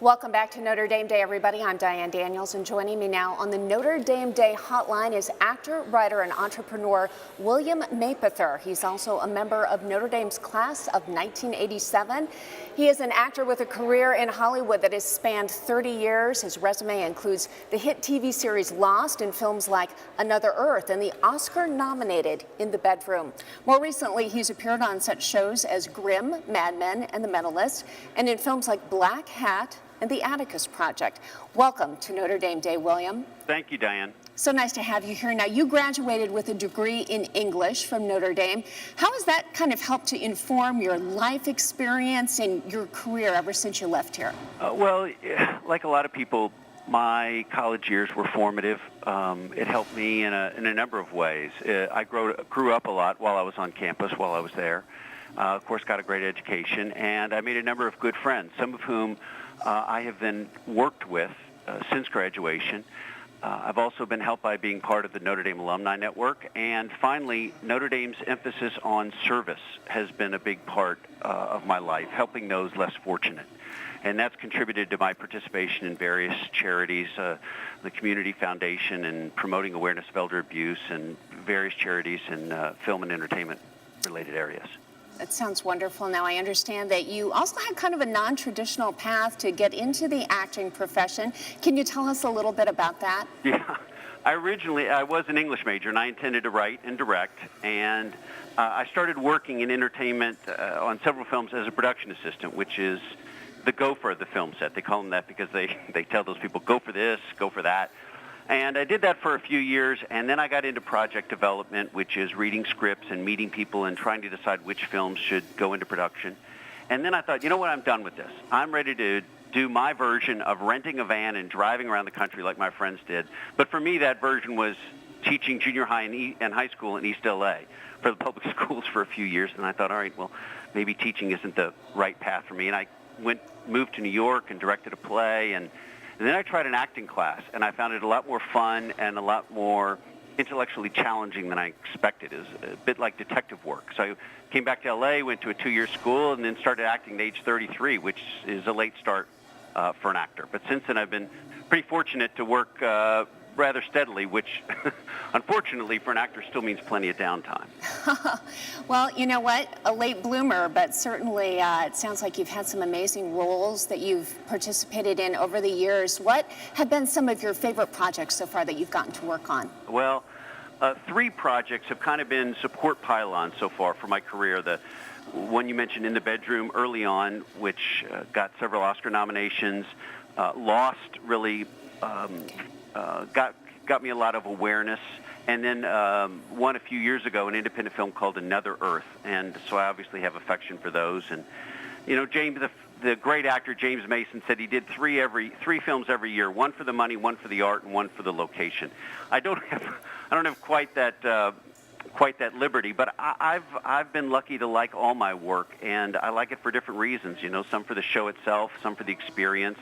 Welcome back to Notre Dame Day, everybody. I'm Diane Daniels, and joining me now on the Notre Dame Day hotline is actor, writer, and entrepreneur William Mapother. He's also a member of Notre Dame's class of 1987. He is an actor with a career in Hollywood that has spanned 30 years. His resume includes the hit TV series Lost and films like Another Earth and the Oscar-nominated In the Bedroom. More recently, he's appeared on such shows as Grimm, Mad Men, and The Mentalist, and in films like Black Hat and The Atticus Project. Welcome to Notre Dame Day, William. Thank you, Diane. So nice to have you here. Now, you graduated with a degree in English from Notre Dame. How has that kind of helped to inform your life experience and your career ever since you left here? Well, like a lot of people, my college years were formative. It helped me in a number of ways. I grew up a lot while I was on campus, while I was there. Of course, got a great education, and I made a number of good friends, some of whom I have then worked with since graduation. I've also been helped by being part of the Notre Dame Alumni Network. And finally, Notre Dame's emphasis on service has been a big part of my life, helping those less fortunate. And that's contributed to my participation in various charities, the Community Foundation, and promoting awareness of elder abuse, and various charities in film and entertainment-related areas. That sounds wonderful. Now, I understand that you also had kind of a non-traditional path to get into the acting profession. Can you tell us a little bit about that? Yeah. I was an English major, and I intended to write and direct. And I started working in entertainment on several films as a production assistant, which is the gopher of the film set. They call them that because they tell those people, go for this, go for that. And I did that for a few years, and then I got into project development, which is reading scripts and meeting people and trying to decide which films should go into production. And then I thought, you know what, I'm done with this. I'm ready to do my version of renting a van and driving around the country like my friends did. But for me, that version was teaching junior high and high school in East LA for the public schools for a few years. And I thought, all right, well, maybe teaching isn't the right path for me. And I moved to New York and directed a play, and then I tried an acting class, and I found it a lot more fun and a lot more intellectually challenging than I expected. It was a bit like detective work. So I came back to L.A., went to a 2-year school, and then started acting at age 33, which is a late start for an actor. But since then, I've been pretty fortunate to work rather steadily, which unfortunately for an actor still means plenty of downtime. Well, you know what? A late bloomer, but certainly it sounds like you've had some amazing roles that you've participated in over the years. What have been some of your favorite projects so far that you've gotten to work on? Well, 3 projects have kind of been support pylons so far for my career. The one you mentioned, In the Bedroom, early on, which got several Oscar nominations. Lost really got me a lot of awareness, and then one a few years ago, an independent film called Another Earth, and so I obviously have affection for those. And you know, James, the great actor James Mason said he did 3 films every year, 1 for the money, 1 for the art, and 1 for the location. I don't have quite that liberty, but I've been lucky to like all my work, and I like it for different reasons. You know, some for the show itself, some for the experience.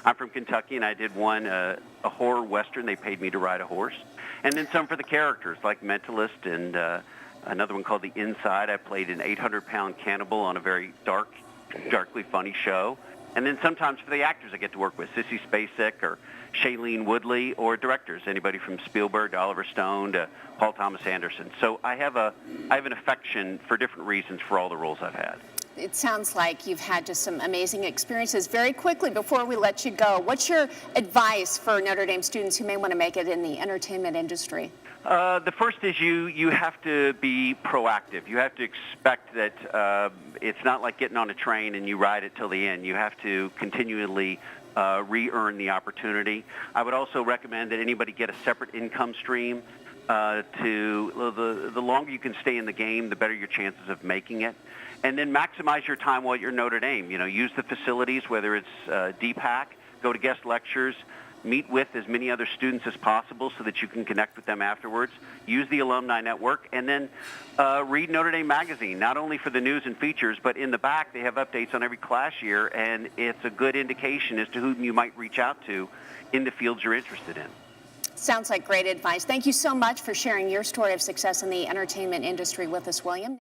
I'm from Kentucky, and I did one, a horror western. They paid me to ride a horse. And then some for the characters, like Mentalist, and another one called The Inside. I played an 800-pound cannibal on a very darkly funny show. And then sometimes for the actors I get to work with, Sissy Spacek or Shailene Woodley, or directors, anybody from Spielberg to Oliver Stone to Paul Thomas Anderson. So I have an affection for different reasons for all the roles I've had. It sounds like you've had just some amazing experiences. Very quickly, before we let you go, what's your advice for Notre Dame students who may want to make it in the entertainment industry? The first is you have to be proactive. You have to expect that it's not like getting on a train and you ride it till the end. You have to continually re-earn the opportunity. I would also recommend that anybody get a separate income stream. The longer you can stay in the game, the better your chances of making it. And then maximize your time while you're Notre Dame. You know, use the facilities, whether it's DPAC, go to guest lectures, meet with as many other students as possible so that you can connect with them afterwards. Use the Alumni Network, and then read Notre Dame Magazine, not only for the news and features, but in the back they have updates on every class year, and it's a good indication as to whom you might reach out to in the fields you're interested in. Sounds like great advice. Thank you so much for sharing your story of success in the entertainment industry with us, William.